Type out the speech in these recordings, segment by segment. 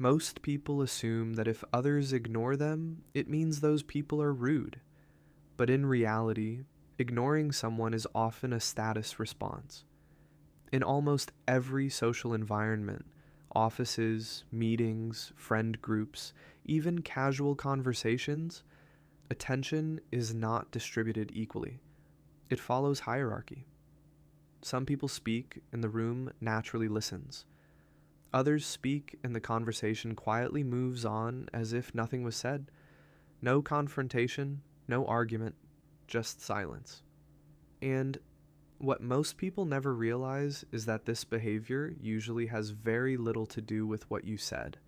Most people assume that if others ignore them, it means those people are rude. But in reality, ignoring someone is often a status response. In almost every social environment, offices, meetings, friend groups, even casual conversations, attention is not distributed equally. It follows hierarchy. Some people speak and the room naturally listens. Others speak and the conversation quietly moves on as if nothing was said. No confrontation, no argument, just silence. And what most people never realize is that this behavior usually has very little to do with what you said.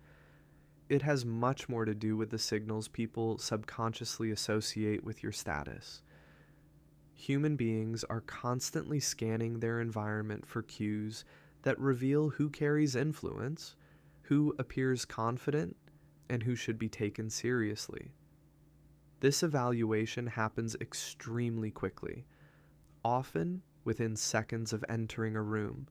It has much more to do with the signals people subconsciously associate with your status. Human beings are constantly scanning their environment for cues that reveal who carries influence, who appears confident, and who should be taken seriously. This evaluation happens extremely quickly, often within seconds of entering a room,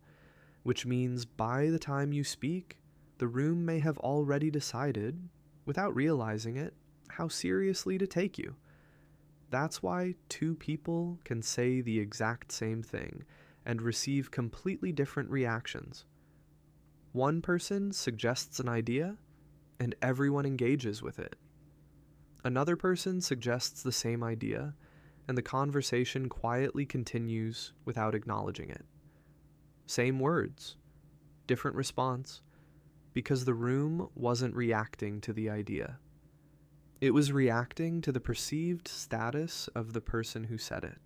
which means by the time you speak, the room may have already decided, without realizing it, how seriously to take you. That's why two people can say the exact same thing and receive completely different reactions. One person suggests an idea, and everyone engages with it. Another person suggests the same idea, and the conversation quietly continues without acknowledging it. Same words, different response, because the room wasn't reacting to the idea. It was reacting to the perceived status of the person who said it.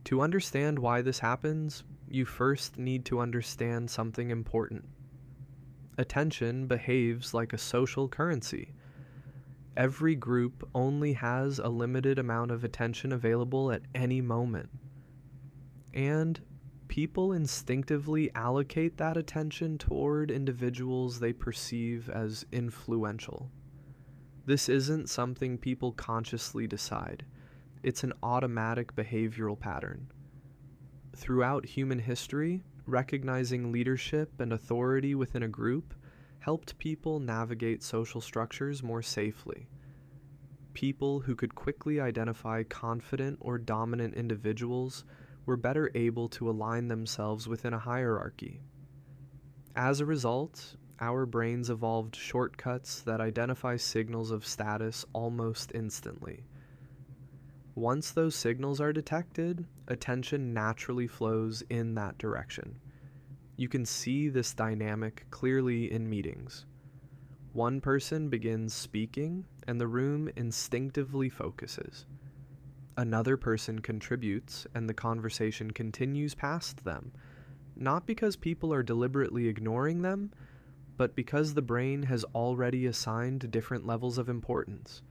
To understand why this happens, you first need to understand something important. Attention behaves like a social currency. Every group only has a limited amount of attention available at any moment. And people instinctively allocate that attention toward individuals they perceive as influential. This isn't something people consciously decide. It's an automatic behavioral pattern. Throughout human history, recognizing leadership and authority within a group helped people navigate social structures more safely. People who could quickly identify confident or dominant individuals were better able to align themselves within a hierarchy. As a result, our brains evolved shortcuts that identify signals of status almost instantly. Once those signals are detected, attention naturally flows in that direction. You can see this dynamic clearly in meetings. One person begins speaking, and the room instinctively focuses. Another person contributes, and the conversation continues past them, not because people are deliberately ignoring them, but because the brain has already assigned different levels of importance.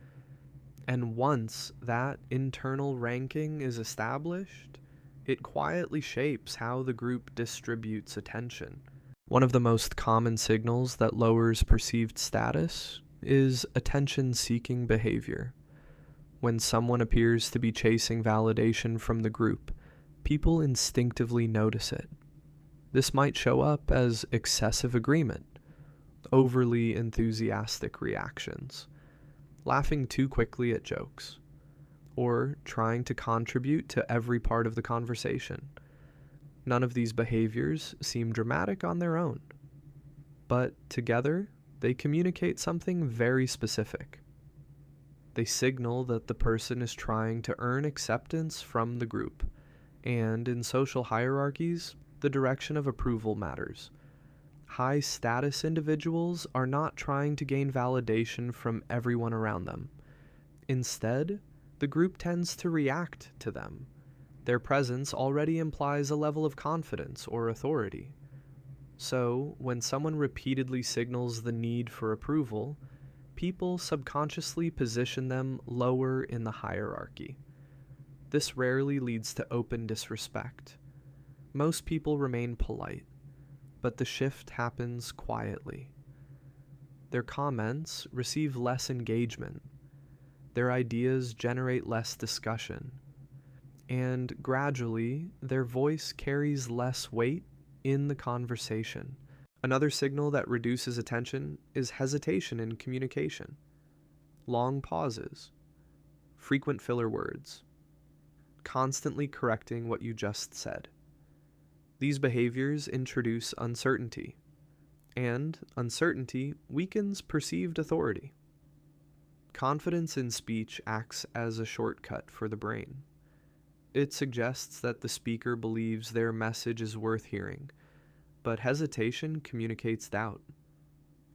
And once that internal ranking is established, it quietly shapes how the group distributes attention. One of the most common signals that lowers perceived status is attention-seeking behavior. When someone appears to be chasing validation from the group, people instinctively notice it. This might show up as excessive agreement, overly enthusiastic reactions, laughing too quickly at jokes, or trying to contribute to every part of the conversation. None of these behaviors seem dramatic on their own, but together they communicate something very specific. They signal that the person is trying to earn acceptance from the group, and in social hierarchies, the direction of approval matters. High-status individuals are not trying to gain validation from everyone around them. Instead, the group tends to react to them. Their presence already implies a level of confidence or authority. So, when someone repeatedly signals the need for approval, people subconsciously position them lower in the hierarchy. This rarely leads to open disrespect. Most people remain polite, but the shift happens quietly. Their comments receive less engagement. Their ideas generate less discussion. And gradually, their voice carries less weight in the conversation. Another signal that reduces attention is hesitation in communication, long pauses, frequent filler words, constantly correcting what you just said. These behaviors introduce uncertainty, and uncertainty weakens perceived authority. Confidence in speech acts as a shortcut for the brain. It suggests that the speaker believes their message is worth hearing, but hesitation communicates doubt.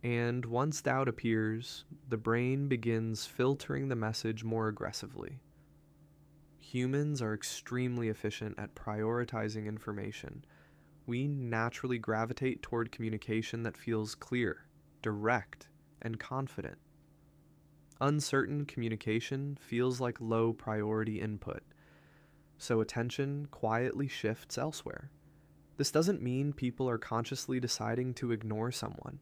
And once doubt appears, the brain begins filtering the message more aggressively. Humans are extremely efficient at prioritizing information. We naturally gravitate toward communication that feels clear, direct, and confident. Uncertain communication feels like low priority input, so attention quietly shifts elsewhere. This doesn't mean people are consciously deciding to ignore someone.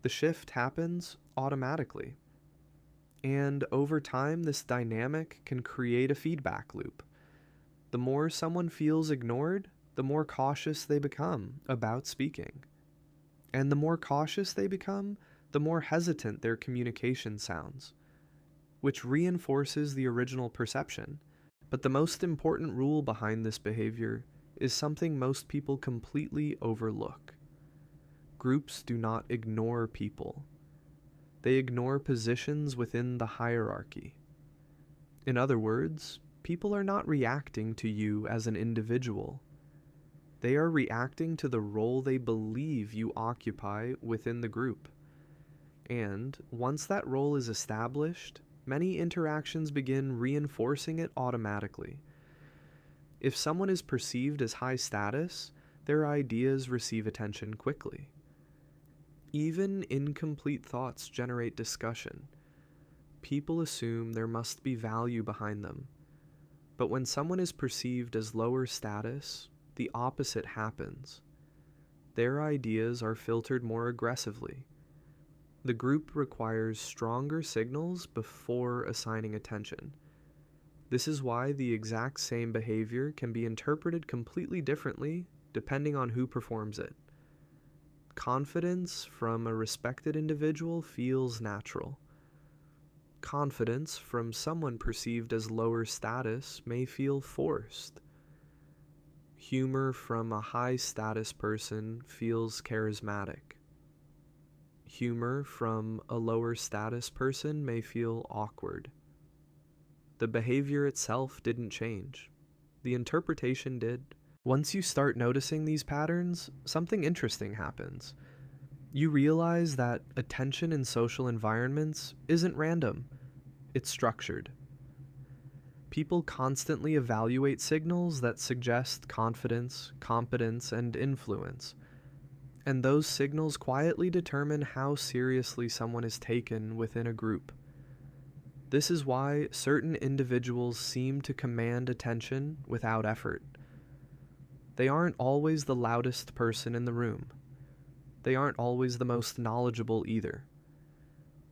The shift happens automatically. And over time, this dynamic can create a feedback loop. The more someone feels ignored, the more cautious they become about speaking. And the more cautious they become, the more hesitant their communication sounds, which reinforces the original perception. But the most important rule behind this behavior is something most people completely overlook. Groups do not ignore people. They ignore positions within the hierarchy. In other words, people are not reacting to you as an individual. They are reacting to the role they believe you occupy within the group. And once that role is established, many interactions begin reinforcing it automatically. If someone is perceived as high status, their ideas receive attention quickly. Even incomplete thoughts generate discussion. People assume there must be value behind them. But when someone is perceived as lower status, the opposite happens. Their ideas are filtered more aggressively. The group requires stronger signals before assigning attention. This is why the exact same behavior can be interpreted completely differently depending on who performs it. Confidence from a respected individual feels natural. Confidence from someone perceived as lower status may feel forced. Humor from a high status person feels charismatic. Humor from a lower status person may feel awkward. The behavior itself didn't change. The interpretation did. Once you start noticing these patterns, something interesting happens. You realize that attention in social environments isn't random, it's structured. People constantly evaluate signals that suggest confidence, competence, and influence. And those signals quietly determine how seriously someone is taken within a group. This is why certain individuals seem to command attention without effort. They aren't always the loudest person in the room. They aren't always the most knowledgeable either.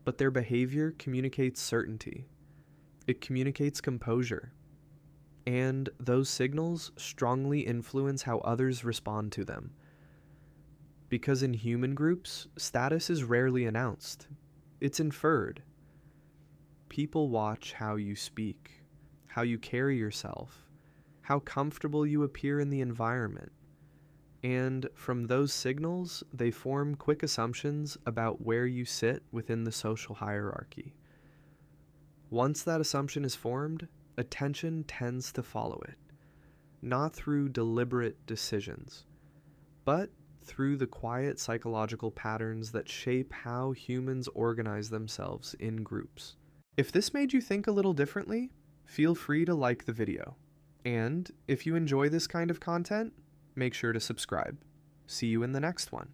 But their behavior communicates certainty. It communicates composure. And those signals strongly influence how others respond to them. Because in human groups, status is rarely announced. It's inferred. People watch how you speak, how you carry yourself, how comfortable you appear in the environment. And from those signals, they form quick assumptions about where you sit within the social hierarchy. Once that assumption is formed, attention tends to follow it, not through deliberate decisions, but through the quiet psychological patterns that shape how humans organize themselves in groups. If this made you think a little differently, feel free to like the video. And if you enjoy this kind of content, make sure to subscribe. See you in the next one.